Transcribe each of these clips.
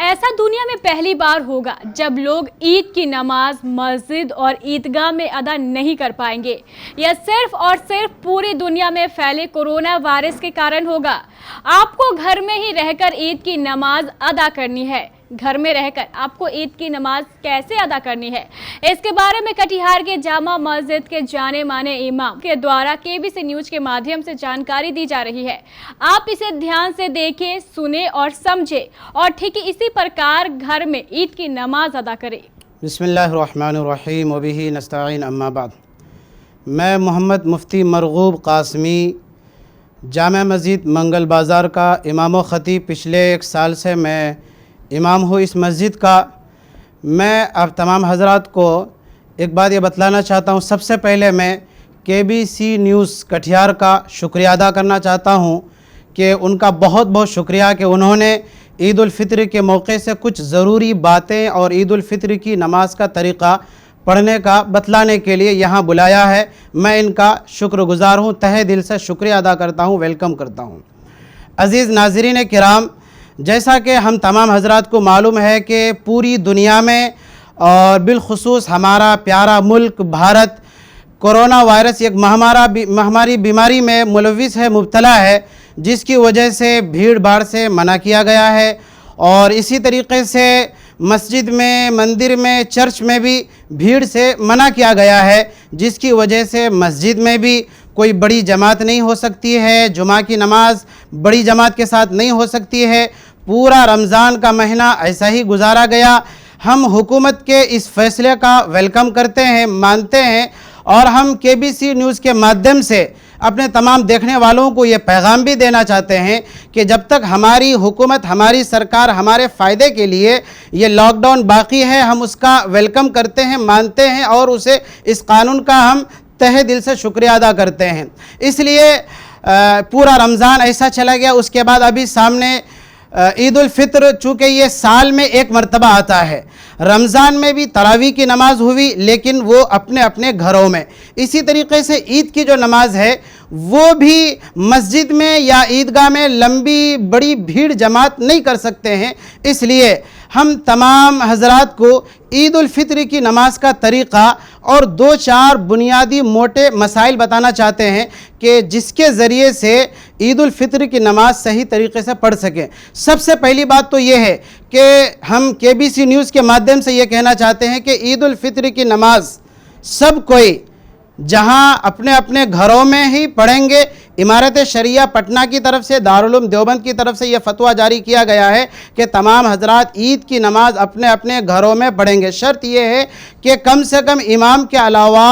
ऐसा दुनिया में पहली बार होगा जब लोग ईद की नमाज मस्जिद और ईदगाह में अदा नहीं कर पाएंगे। यह सिर्फ और सिर्फ पूरी दुनिया में फैले कोरोना वायरस के कारण होगा। आपको घर में ही रहकर ईद की नमाज अदा करनी है। घर में रहकर आपको ईद की नमाज कैसे अदा करनी है, इसके बारे में कटिहार के जामा मस्जिद के जाने माने इमाम के द्वारा केबीसी न्यूज के माध्यम से जानकारी दी जा रही है। आप इसे ध्यान से देखें, सुने और समझे और ठीक इसी प्रकार घर में ईद की नमाज अदा करें। बिस्मिल्लाहिर्रहमानिर्रहीम वबिही नस्तईन अम्मा बाद। मैं मोहम्मद मुफ्ती मरगूब कासमी जामा मस्जिद मंगल बाज़ार का इमाम व ख़तीब पिछले 1 साल से मैं इमाम हूँ इस मस्जिद का। मैं अब तमाम हज़रात को एक बात ये बतलाना चाहता हूँ। सबसे पहले मैं केबीसी न्यूज़ कटिहार का शुक्रिया अदा करना चाहता हूँ कि उनका बहुत बहुत शुक्रिया कि उन्होंने ईद उल फित्र के मौके से कुछ ज़रूरी बातें और ईद उल फित्र की नमाज का तरीक़ा पढ़ने का बतलाने के लिए यहाँ बुलाया है। मैं इनका शुक्रगुज़ार हूँ, तहे दिल से शुक्रिया अदा करता हूँ, वेलकम करता हूँ। अज़ीज़ नाज़रीन किराम, जैसा कि हम तमाम हज़रात को मालूम है कि पूरी दुनिया में और बिलखुसूस हमारा प्यारा मुल्क भारत कोरोना वायरस एक महामारी बीमारी में मुलविस है, मुब्तला है, जिसकी वजह से भीड़ भाड़ से मना किया गया है। और इसी तरीक़े से मस्जिद में, मंदिर में, चर्च में भी भीड़ से मना किया गया है, जिसकी वजह से मस्जिद में भी कोई बड़ी जमात नहीं हो सकती है, जुमा की नमाज बड़ी जमात के साथ नहीं हो सकती है। पूरा रमज़ान का महीना ऐसा ही गुजारा गया। हम हुकूमत के इस फ़ैसले का वेलकम करते हैं, मानते हैं और हम केबीसी न्यूज़ के माध्यम से अपने तमाम देखने वालों को ये पैगाम भी देना चाहते हैं कि जब तक हमारी हुकूमत, हमारी सरकार हमारे फ़ायदे के लिए ये लॉकडाउन बाकी है, हम उसका वेलकम करते हैं, मानते हैं और उसे इस कानून का हम तहे दिल से शुक्रिया अदा करते हैं। इसलिए पूरा रमज़ान ऐसा चला गया। उसके बाद अभी सामने ईद उल फित्र, चूँकि ये साल में एक मरतबा आता है। रमज़ान में भी तरावी की नमाज हुई, लेकिन वो अपने अपने घरों में। इसी तरीके से ईद की जो नमाज है वो भी मस्जिद में या ईदगाह में लंबी बड़ी भीड़ जमात नहीं कर सकते हैं। इसलिए हम तमाम हज़रात को ईद उल फित्र की नमाज का तरीक़ा और 2-4 बुनियादी मोटे मसाइल बताना चाहते हैं कि जिसके ज़रिए से ईद उल फित्र की नमाज सही तरीक़े से पढ़ सकें। सबसे पहली बात तो ये है कि हम केबीसी न्यूज़ के माध्यम से ये कहना चाहते हैं कि ईद उल फित्र की नमाज सब कोई जहाँ अपने अपने घरों में ही पढ़ेंगे। इमारत शरिया पटना की तरफ से, दारुल उलूम देवबंद की तरफ से यह फतवा जारी किया गया है कि तमाम हजरात ईद की नमाज अपने अपने घरों में पढ़ेंगे। शर्त यह है कि कम से कम इमाम के अलावा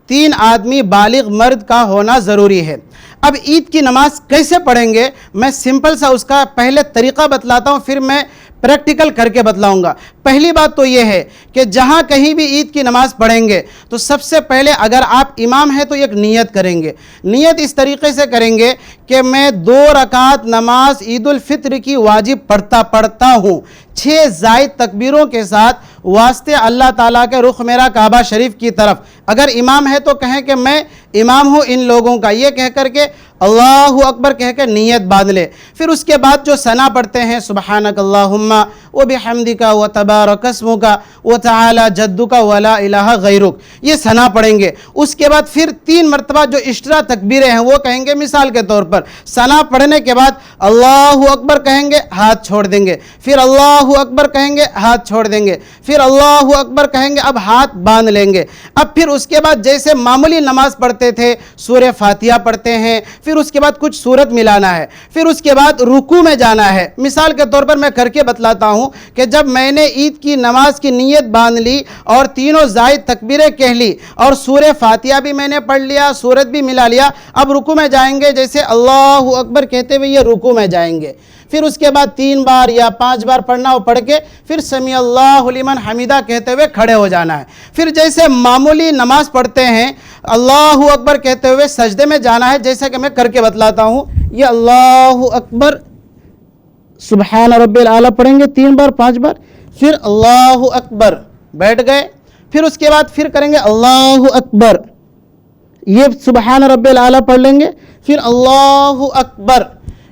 3 आदमी बालिग मर्द का होना ज़रूरी है। अब ईद की नमाज कैसे पढ़ेंगे, मैं सिंपल सा उसका पहले तरीक़ा बतलाता हूँ, फिर मैं प्रैक्टिकल करके बतलाऊंगा। पहली बात तो ये है कि जहाँ कहीं भी ईद की नमाज़ पढ़ेंगे तो सबसे पहले अगर आप इमाम हैं तो एक नियत करेंगे। नियत इस तरीके से करेंगे कि मैं 2 रकात नमाज ईद उल फित्र की वाजिब पढ़ता हूँ 6 ज़ायद तकबीरों के साथ, वास्ते अल्लाह ताला के रुख मेरा काबा शरीफ की तरफ। अगर इमाम है तो कहें कि मैं इमाम हूँ इन लोगों का, ये कह करके अल्लाहु अकबर कह के नीयत बांध ले। फिर उसके बाद जो सना पढ़ते हैं, सुबहानक अल्लाहुम्मा व बिहम्दिका व तबारक अस्मुका व तआला जद्दुका व ला इलाहा गैरुक, ये सना पढ़ेंगे। उसके बाद फिर 3 मरतबा जो एक्स्ट्रा तकबीरें हैं वो कहेंगे। मिसाल के तौर पर सना पढ़ने के बाद अल्लाहु अकबर कहेंगे, हाथ छोड़ देंगे, फिर अल्लाहु अकबर कहेंगे, हाथ छोड़ देंगे, फिर अल्लाहु अकबर कहेंगे, अब हाथ बांध लेंगे। अब फिर उसके बाद जैसे मामूली नमाज पढ़ते थे, सूरह फातिहा पढ़ते हैं, फिर उसके बाद कुछ सूरत मिलाना है, फिर उसके बाद रुकू में जाना है। मिसाल के तौर पर मैं करके बतलाता हूँ कि जब मैंने ईद की नमाज की नीयत बांध ली और तीनों ज़ायद तकबीरें कह ली और सूरह फातिहा भी मैंने पढ़ लिया, सूरत भी मिला लिया, अब रुकू में जाएंगे। जैसे अल्लाहु अकबर कहते हुए ये रुकू में जाएंगे। फिर उसके बाद 3 बार या 5 बार पढ़ना हो, पढ़ के फिर समी अल्लाहु लिमन हमीदा कहते हुए खड़े हो जाना है। फिर जैसे मामूली नमाज पढ़ते हैं, अल्लाहु अकबर कहते हुए सजदे में जाना है, जैसा कि मैं करके बतलाता हूँ। ये अल्लाहु अकबर सुबहान रब्बिल आला पढ़ेंगे 3 बार 5 बार, फिर अल्लाहु अकबर बैठ गए, फिर उसके बाद फिर करेंगे अल्लाहु अकबर, ये सुबहान रब्बिल आला पढ़ लेंगे, फिर अल्लाहु अकबर,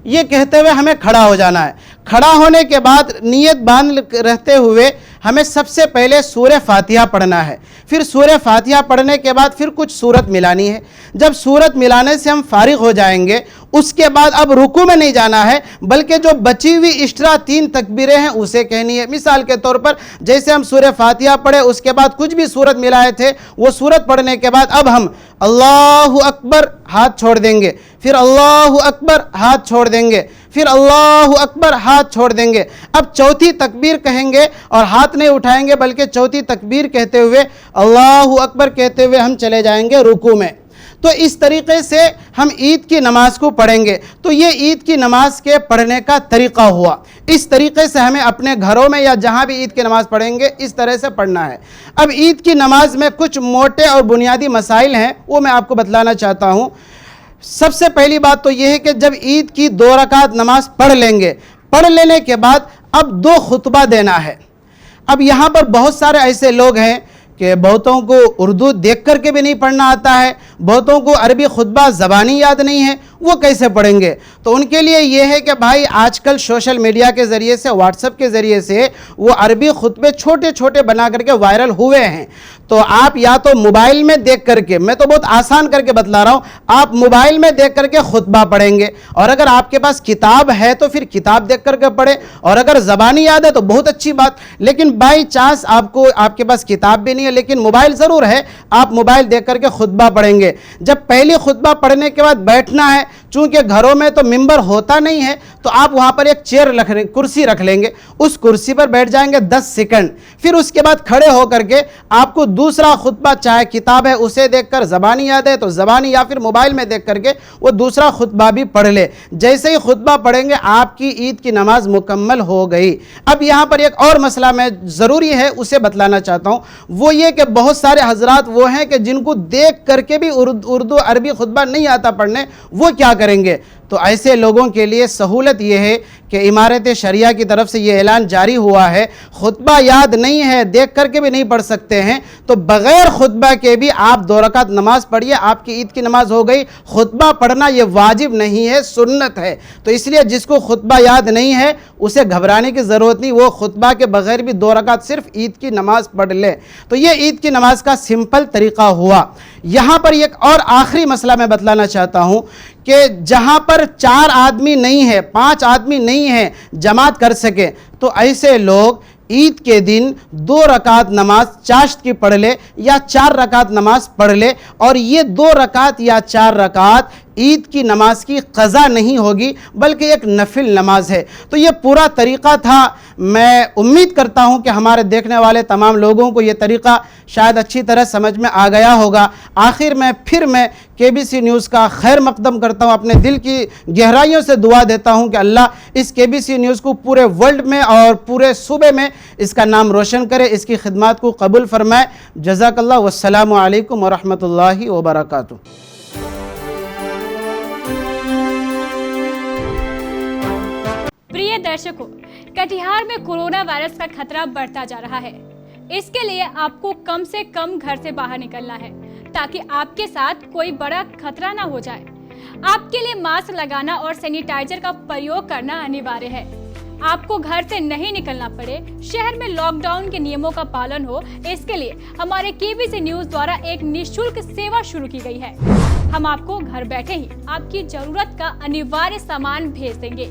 ये कहते हुए हमें खड़ा हो जाना है। खड़ा होने के बाद नियत बांध रहते हुए हमें सबसे पहले सूरह फातिहा पढ़ना है। फिर सूरह फातिहा पढ़ने के बाद फिर कुछ सूरत मिलानी है। जब सूरत मिलाने से हम फारिग हो जाएंगे, उसके बाद अब रुकू में नहीं जाना है, बल्कि जो बची हुई एक्स्ट्रा 3 तकबीरें हैं उसे कहनी है। मिसाल के तौर पर जैसे हम सूरह फातिहा पढ़े, उसके बाद कुछ भी सूरत मिलाए थे, वो सूरत पढ़ने के बाद अब हम अल्लाहु अकबर हाथ छोड़ देंगे, फिर अल्लाहु अकबर हाथ छोड़ देंगे, फिर अल्लाहु अकबर हाथ छोड़ देंगे। अब चौथी तकबीर कहेंगे और हाथ नहीं उठाएंगे, बल्कि चौथी तकबीर कहते हुए अल्लाहु अकबर कहते हुए हम चले जाएंगे रुकू में। तो इस तरीके से हम ईद की नमाज को पढ़ेंगे। तो ये ईद की नमाज के पढ़ने का तरीका हुआ। इस तरीके से हमें अपने घरों में या जहाँ भी ईद की नमाज पढ़ेंगे इस तरह से पढ़ना है। अब ईद की नमाज में कुछ मोटे और बुनियादी मसाइल हैं, वो मैं आपको बतलाना चाहता हूँ। सबसे पहली बात तो यह है कि जब ईद की 2 रकात नमाज पढ़ लेंगे, पढ़ लेने के बाद अब 2 खुतबा देना है। अब यहाँ पर बहुत सारे ऐसे लोग हैं कि बहुतों को उर्दू देख करके भी नहीं पढ़ना आता है, बहुतों को अरबी खुतबा ज़बानी याद नहीं है, वो कैसे पढ़ेंगे? तो उनके लिए ये है कि भाई आजकल सोशल मीडिया के ज़रिए से, व्हाट्सएप के ज़रिए से वो अरबी खुतबे छोटे छोटे बना करके वायरल हुए हैं। तो आप या तो मोबाइल में देख करके, मैं तो बहुत आसान करके बतला रहा हूँ, आप मोबाइल में देख करके खुतबा पढ़ेंगे, और अगर आपके पास किताब है तो फिर किताब देख करके पढ़े, और अगर ज़बानी याद है तो बहुत अच्छी बात। लेकिन बाई चांस आपके पास किताब भी नहीं है लेकिन मोबाइल ज़रूर है, आप मोबाइल देख करके खुतबा पढ़ेंगे। जब पहली खुतबा पढ़ने के बाद बैठना है, चूंकि घरों में तो मिंबर होता नहीं है, तो आप वहां पर एक चेयर कुर्सी रख लेंगे, उस कुर्सी पर बैठ जाएंगे 10 सेकंड। फिर उसके बाद खड़े होकर के आपको दूसरा खुतबा, चाहे किताब है उसे देखकर, ज़बानी याद है तो ज़बानी, या फिर मोबाइल में देख करके वो दूसरा खुतबा भी पढ़ ले। जैसे ही खुतबा पढ़ेंगे आपकी ईद की नमाज मुकम्मल हो गई। अब यहाँ पर एक और मसला मैं ज़रूरी है उसे बतलाना चाहता हूँ, वो ये कि बहुत सारे हजरात वो हैं कि जिनको देख करके भी उर्दू अरबी खुतबा नहीं आता पढ़ने, वो क्या करेंगे? तो ऐसे लोगों के लिए सहूलत यह है कि इमारत शरिया की तरफ से ये ऐलान जारी हुआ है, खुतबा याद नहीं है, देख करके भी नहीं पढ़ सकते हैं, तो बग़ैर खुतबा के भी आप 2 रकात नमाज पढ़िए, आपकी ईद की नमाज हो गई। खुतबा पढ़ना ये वाजिब नहीं है, सुन्नत है। तो इसलिए जिसको खुतबा याद नहीं है उसे घबराने की ज़रूरत नहीं, वो खुतबा के बग़ैर भी 2 रकात सिर्फ ईद की नमाज पढ़ ले। तो ये ईद की नमाज का सिंपल तरीक़ा हुआ। यहाँ पर एक और आखिरी मसला मैं बतलाना चाहता हूँ कि जहाँ पर 4 आदमी नहीं है, 5 आदमी नहीं है जमात कर सके, तो ऐसे लोग ईद के दिन 2 रकात नमाज चाश्त की पढ़ ले या 4 रकात नमाज पढ़ ले, और ये 2 रकात या 4 रकात ईद की नमाज की क़ज़ा नहीं होगी बल्कि एक नफिल नमाज है। तो ये पूरा तरीक़ा था। मैं उम्मीद करता हूँ कि हमारे देखने वाले तमाम लोगों को ये तरीक़ा शायद अच्छी तरह समझ में आ गया होगा। आखिर में फिर मैं KBC न्यूज़ का खैर मकदम करता हूँ, अपने दिल की गहराइयों से दुआ देता हूँ कि अल्लाह इस KBC न्यूज़ को पूरे वर्ल्ड में और पूरे सूबे में इसका नाम रोशन करे, इसकी खिदमत को कबूल फरमाए। जज़ाकल्लाह। वस्सलामु अलैकुम वरहमतुल्लाहि वबरकातुहू। प्रिय दर्शकों, कटिहार में कोरोना वायरस का खतरा बढ़ता जा रहा है। इसके लिए आपको कम से कम घर से बाहर निकलना है ताकि आपके साथ कोई बड़ा खतरा ना हो जाए। आपके लिए मास्क लगाना और सैनिटाइजर का प्रयोग करना अनिवार्य है। आपको घर से नहीं निकलना पड़े, शहर में लॉकडाउन के नियमों का पालन हो, इसके लिए हमारे KBC न्यूज़ द्वारा एक निःशुल्क सेवा शुरू की गई है। हम आपको घर बैठे ही आपकी जरूरत का अनिवार्य सामान भेज देंगे।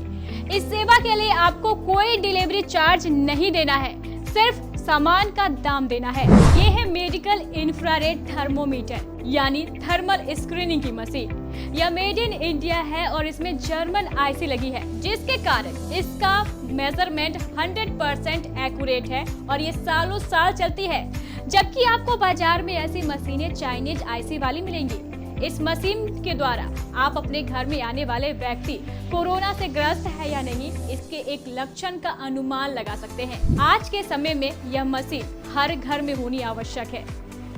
इस सेवा के लिए आपको कोई डिलीवरी चार्ज नहीं देना है, सिर्फ सामान का दाम देना है। ये है मेडिकल इंफ्रारेड थर्मोमीटर यानी थर्मल स्क्रीनिंग की मशीन। यह मेड इन इंडिया है और इसमें जर्मन IC लगी है, जिसके कारण इसका मेजरमेंट 100% एक्यूरेट है और ये सालों साल चलती है। जबकि आपको बाजार में ऐसी मशीनें चाइनीज IC वाली मिलेंगी। इस मशीन के द्वारा आप अपने घर में आने वाले व्यक्ति कोरोना से ग्रस्त है या नहीं, इसके एक लक्षण का अनुमान लगा सकते हैं। आज के समय में यह मशीन हर घर में होनी आवश्यक है।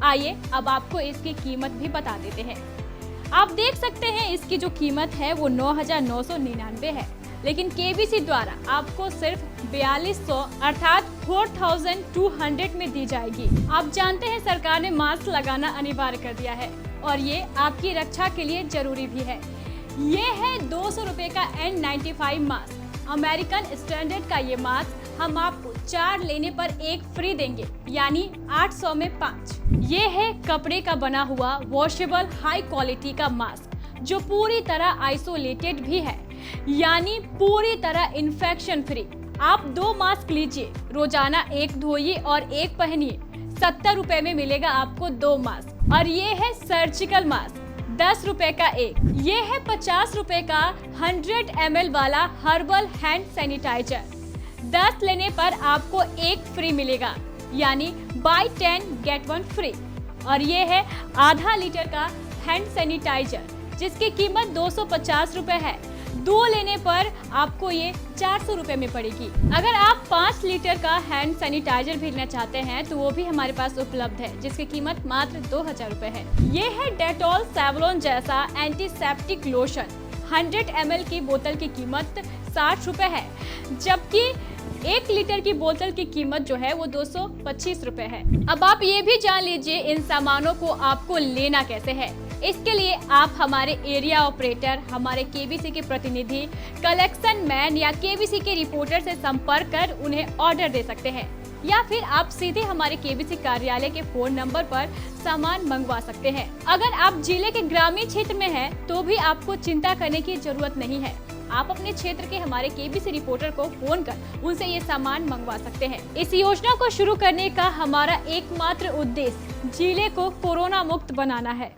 आइए अब आपको इसकी कीमत भी बता देते हैं। आप देख सकते हैं इसकी जो कीमत है वो 9,999 है, लेकिन KBC द्वारा आपको सिर्फ 4200 अर्थात 4200 में दी जाएगी। आप जानते हैं सरकार ने मास्क लगाना अनिवार्य कर दिया है और ये आपकी रक्षा के लिए जरूरी भी है। ये है 200 रुपए का N95 मास्क। अमेरिकन स्टैंडर्ड का ये मास्क हम आपको 4 लेने पर 1 फ्री देंगे, यानी 800 में 5। ये है कपड़े का बना हुआ वॉशेबल हाई क्वालिटी का मास्क, जो पूरी तरह आइसोलेटेड भी है, यानी पूरी तरह इन्फेक्शन फ्री। आप 2 मास्क लीजिए, रोजाना 1 धोइए और 1 पहनिए। 70 रुपए में मिलेगा आपको 2 मास्क। और ये है सर्जिकल मास्क, 10 रुपए का 1। ये है 50 रुपए का 100 ml वाला हर्बल हैंड सैनिटाइजर। 10 लेने पर आपको 1 फ्री मिलेगा, यानी बाय 10 गेट 1 फ्री। और ये है आधा लीटर का हैंड सैनिटाइजर, जिसकी कीमत 250 रुपए है। 2 लेने पर आपको ये 400 रुपए में पड़ेगी। अगर आप 5 लीटर का हैंड सैनिटाइजर भेजना चाहते हैं तो वो भी हमारे पास उपलब्ध है, जिसकी कीमत मात्र 2000 रुपए है। ये है डेटॉल सैवलॉन जैसा एंटीसेप्टिक लोशन। 100 ml की बोतल की कीमत 60 रुपए है, जबकि 1 लीटर की बोतल की कीमत जो है वो 225 रुपए है। अब आप ये भी जान लीजिए इन सामानों को आपको लेना कैसे है। इसके लिए आप हमारे एरिया ऑपरेटर, हमारे केबीसी के प्रतिनिधि, कलेक्शन मैन या केबीसी के रिपोर्टर से संपर्क कर उन्हें ऑर्डर दे सकते हैं, या फिर आप सीधे हमारे केबीसी कार्यालय के फोन नंबर पर सामान मंगवा सकते हैं। अगर आप जिले के ग्रामीण क्षेत्र में हैं, तो भी आपको चिंता करने की जरूरत नहीं है। आप अपने क्षेत्र के हमारे केबीसी रिपोर्टर को फोन कर उनसे ये सामान मंगवा सकते हैं। इस योजना को शुरू करने का हमारा एकमात्र उद्देश्य जिले को कोरोना मुक्त बनाना है।